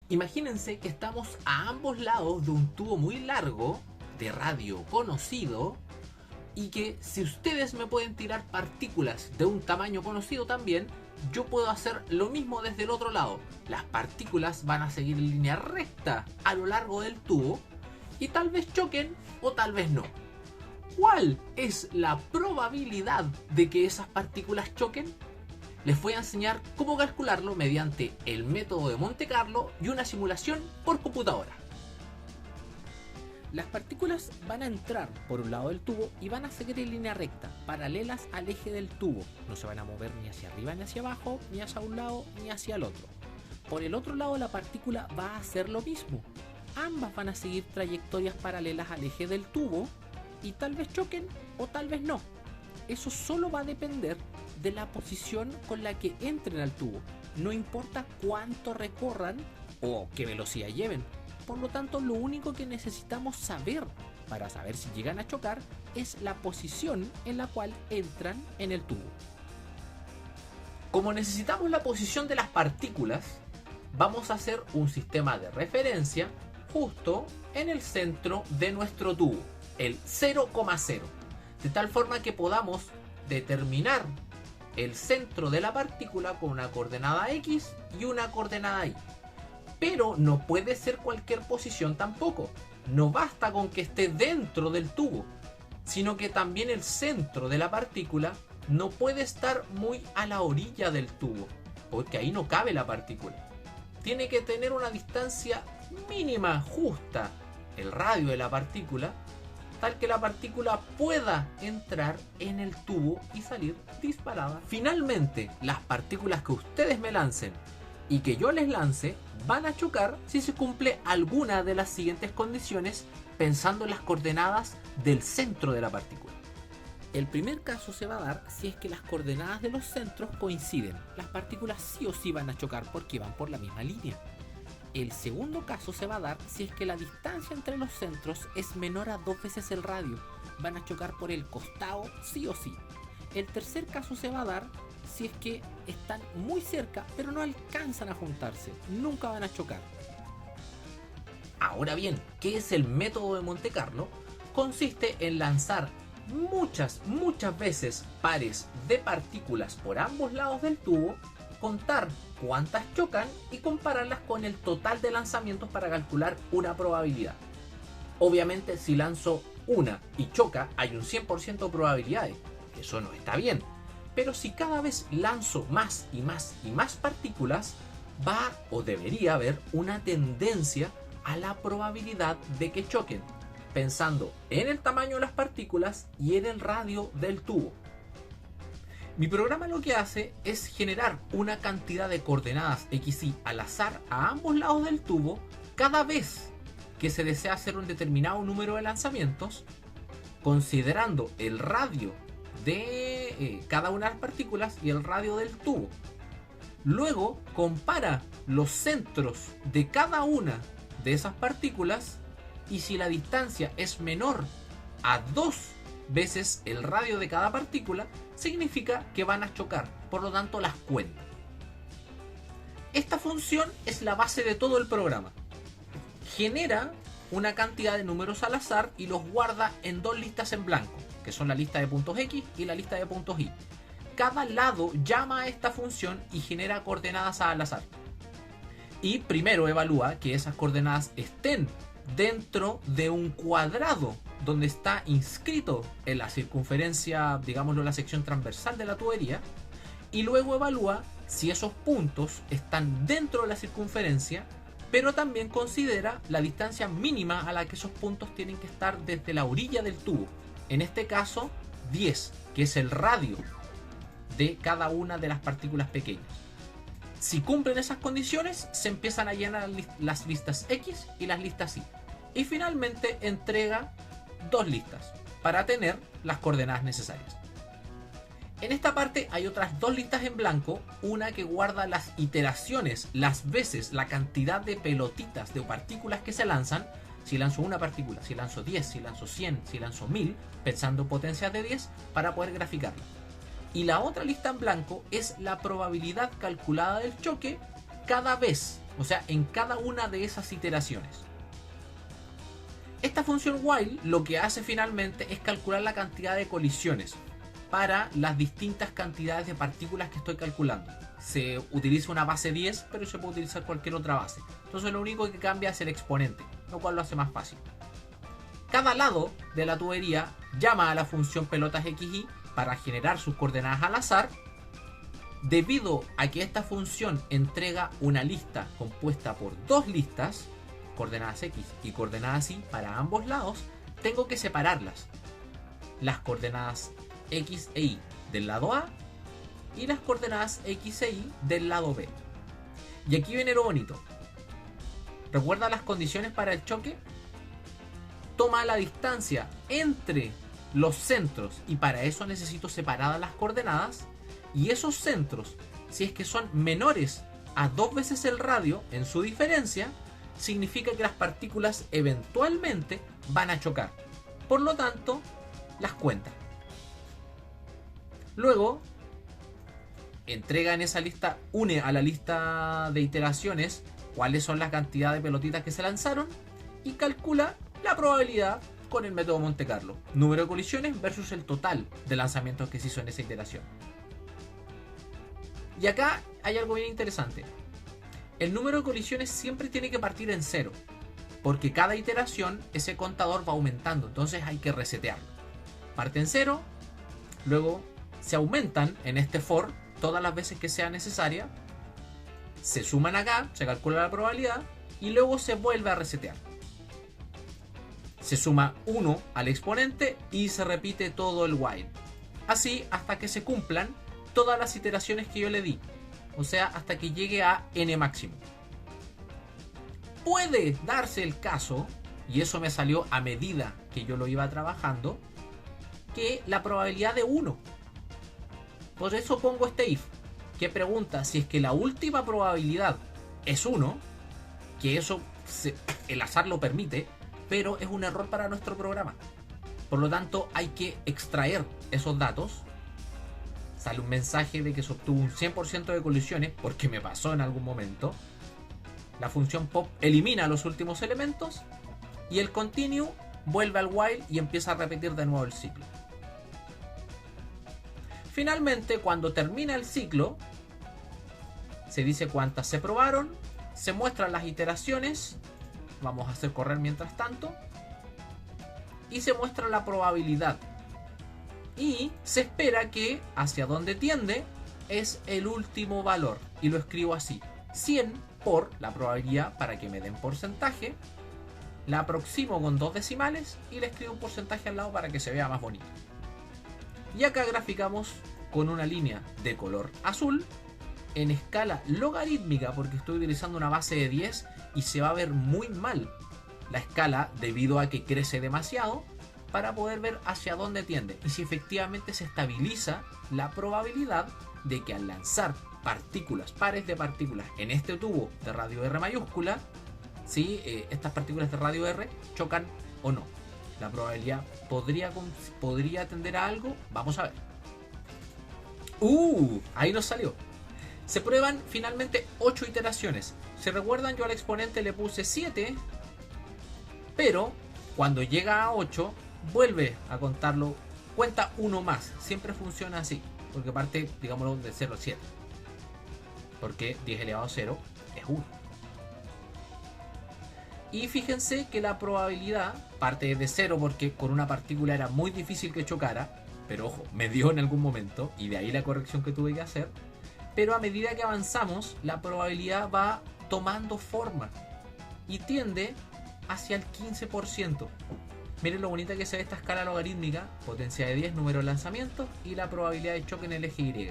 Imagínense que estamos a ambos lados de un tubo muy largo, de radio conocido, y que si ustedes me pueden tirar partículas de un tamaño conocido también, yo puedo hacer lo mismo desde el otro lado. Las partículas van a seguir en línea recta a lo largo del tubo y tal vez choquen o tal vez no. ¿Cuál es la probabilidad de que esas partículas choquen? Les voy a enseñar cómo calcularlo mediante el método de Monte Carlo y una simulación por computadora. Las partículas van a entrar por un lado del tubo y van a seguir en línea recta, paralelas al eje del tubo. No se van a mover ni hacia arriba ni hacia abajo, ni hacia un lado ni hacia el otro. Por el otro lado la partícula va a hacer lo mismo. Ambas van a seguir trayectorias paralelas al eje del tubo y tal vez choquen o tal vez no. Eso solo va a depender de la posición con la que entren al tubo. No importa cuánto recorran o qué velocidad lleven. Por lo tanto, lo único que necesitamos saber para saber si llegan a chocar es la posición en la cual entran en el tubo. Como necesitamos la posición de las partículas, vamos a hacer un sistema de referencia justo en el centro de nuestro tubo, el 0,0, de tal forma que podamos determinar el centro de la partícula con una coordenada X y una coordenada Y. Pero no puede ser cualquier posición tampoco. No basta con que esté dentro del tubo, sino que también el centro de la partícula no puede estar muy a la orilla del tubo, porque ahí no cabe la partícula. Tiene que tener una distancia mínima, justa, el radio de la partícula, tal que la partícula pueda entrar en el tubo y salir disparada. Finalmente, las partículas que ustedes me lancen y que yo les lance van a chocar si se cumple alguna de las siguientes condiciones pensando en las coordenadas del centro de la partícula. El primer caso se va a dar si es que las coordenadas de los centros coinciden. Las partículas sí o sí van a chocar porque van por la misma línea. El segundo caso se va a dar si es que la distancia entre los centros es menor a 2 veces el radio. Van a chocar por el costado sí o sí. El tercer caso se va a dar si es que están muy cerca pero no alcanzan a juntarse. Nunca van a chocar. Ahora bien, ¿qué es el método de Monte Carlo? Consiste en lanzar muchas veces pares de partículas por ambos lados del tubo, contar cuántas chocan y compararlas con el total de lanzamientos para calcular una probabilidad. Obviamente, si lanzo una y choca, hay un 100% de probabilidades. Eso no está bien. Pero si cada vez lanzo más y más partículas, va o debería haber una tendencia a la probabilidad de que choquen, pensando en el tamaño de las partículas y en el radio del tubo. Mi programa lo que hace es generar una cantidad de coordenadas XY al azar a ambos lados del tubo cada vez que se desea hacer un determinado número de lanzamientos, considerando el radio de cada una de las partículas y el radio del tubo. Luego compara los centros de cada una de esas partículas y si la distancia es menor a 2 veces el radio de cada partícula, significa que van a chocar, por lo tanto las cuenta. Esta función es la base de todo el programa. Genera una cantidad de números al azar y los guarda en 2 listas en blanco, que son la lista de puntos X y la lista de puntos Y. Cada lado llama a esta función y genera coordenadas al azar. Y primero evalúa que esas coordenadas estén dentro de un cuadrado donde está inscrito en la circunferencia, digámoslo, la sección transversal de la tubería, y luego evalúa si esos puntos están dentro de la circunferencia, pero también considera la distancia mínima a la que esos puntos tienen que estar desde la orilla del tubo. En este caso, 10, que es el radio de cada una de las partículas pequeñas. Si cumplen esas condiciones, se empiezan a llenar las listas X y las listas Y. Y finalmente entrega 2 listas para tener las coordenadas necesarias. En esta parte hay otras 2 listas en blanco, una que guarda las iteraciones, las veces, la cantidad de pelotitas de partículas que se lanzan. Si lanzo una partícula, si lanzo 10, si lanzo 100, si lanzo 1000, pensando en potencias de 10 para poder graficarla. Y la otra lista en blanco es la probabilidad calculada del choque cada vez O sea, en cada una de esas iteraciones. Esta función while lo que hace finalmente es calcular la cantidad de colisiones para las distintas cantidades de partículas que estoy calculando. Se utiliza una base 10, pero se puede utilizar cualquier otra base. Entonces lo único que cambia es el exponente, lo cual lo hace más fácil. Cada lado de la tubería llama a la función pelotas xy para generar sus coordenadas al azar. Debido a que esta función entrega una lista compuesta por dos listas, coordenadas x y coordenadas y para ambos lados, tengo que separarlas. Las coordenadas x e y del lado A y las coordenadas x e y del lado B. Y aquí viene lo bonito. ¿Recuerda las condiciones para el choque? Toma la distancia entre los centros y para eso necesito separadas las coordenadas, y esos centros, si es que son menores a 2 veces el radio en su diferencia, significa que las partículas eventualmente van a chocar. Por lo tanto, las cuenta. Luego, entrega en esa lista, une a la lista de iteraciones cuáles son las cantidades de pelotitas que se lanzaron y calcula la probabilidad con el método Monte Carlo. Número de colisiones versus el total de lanzamientos que se hizo en esa iteración. Y acá hay algo bien interesante. El número de colisiones siempre tiene que partir en 0, porque cada iteración ese contador va aumentando, entonces hay que resetearlo. Parte en 0, luego se aumentan en este for todas las veces que sea necesaria, se suman acá, se calcula la probabilidad y luego se vuelve a resetear. Se suma 1 al exponente y se repite todo el while. Así hasta que se cumplan todas las iteraciones que yo le di. O sea, hasta que llegue a n máximo. Puede darse el caso, y eso me salió a medida que yo lo iba trabajando, que la probabilidad de 1. Por eso pongo este if, que pregunta si es que la última probabilidad es 1, que eso el azar lo permite, pero es un error para nuestro programa. Por lo tanto, hay que extraer esos datos. Sale un mensaje de que se obtuvo un 100% de colisiones, porque me pasó en algún momento. La función pop elimina los últimos elementos y el continue vuelve al while y empieza a repetir de nuevo el ciclo. Finalmente, cuando termina el ciclo, se dice cuántas se probaron, se muestran las iteraciones, vamos a hacer correr mientras tanto, y se muestra la probabilidad. Y se espera que hacia donde tiende es el último valor, y lo escribo así: 100 por la probabilidad para que me den porcentaje, la aproximo con 2 decimales y le escribo un porcentaje al lado para que se vea más bonito. Y acá graficamos con una línea de color azul en escala logarítmica, porque estoy utilizando una base de 10 y se va a ver muy mal la escala debido a que crece demasiado, para poder ver hacia dónde tiende y si efectivamente se estabiliza la probabilidad de que al lanzar partículas, pares de partículas en este tubo de radio R mayúscula, si estas partículas de radio R chocan o no. La probabilidad podría tender a algo. Vamos a ver. Ahí nos salió. Se prueban finalmente 8 iteraciones. Si recuerdan, yo al exponente le puse 7, pero cuando llega a 8 vuelve a contarlo, cuenta uno más. Siempre funciona así, porque parte, digámoslo, de 0 a 7, porque 10 elevado a 0 es 1. Y fíjense que la probabilidad parte de 0 porque con una partícula era muy difícil que chocara, pero ojo, me dio en algún momento y de ahí la corrección que tuve que hacer. Pero a medida que avanzamos, la probabilidad va tomando forma y tiende hacia el 15%. Miren lo bonita que se ve esta escala logarítmica: potencia de 10, número de lanzamientos y la probabilidad de choque en el eje Y.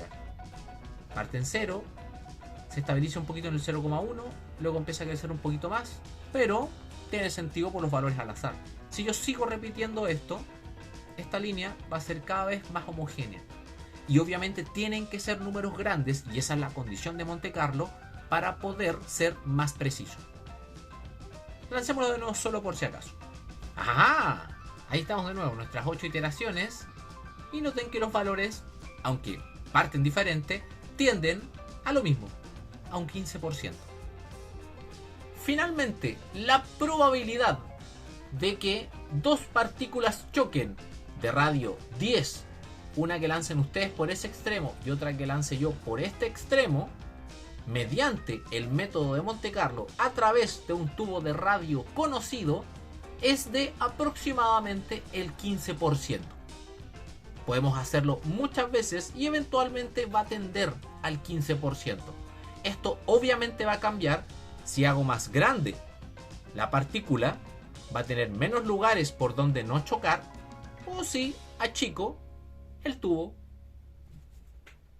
Parte en 0, se estabiliza un poquito en el 0,1, luego empieza a crecer un poquito más, pero tiene sentido por los valores al azar. Si yo sigo repitiendo esto, esta línea va a ser cada vez más homogénea. Y obviamente tienen que ser números grandes, y esa es la condición de Monte Carlo para poder ser más preciso. Lancémoslo de nuevo solo por si acaso. ¡Ajá! Ahí estamos de nuevo, nuestras 8 iteraciones. Y noten que los valores, aunque parten diferente, tienden a lo mismo, a un 15%. Finalmente, la probabilidad de que dos partículas choquen de radio 10, una que lancen ustedes por ese extremo y otra que lance yo por este extremo, mediante el método de Monte Carlo a través de un tubo de radio conocido, es de aproximadamente el 15%. Podemos hacerlo muchas veces y eventualmente va a tender al 15%. Esto obviamente va a cambiar si hago más grande la partícula, va a tener menos lugares por donde no chocar, o si achico el tubo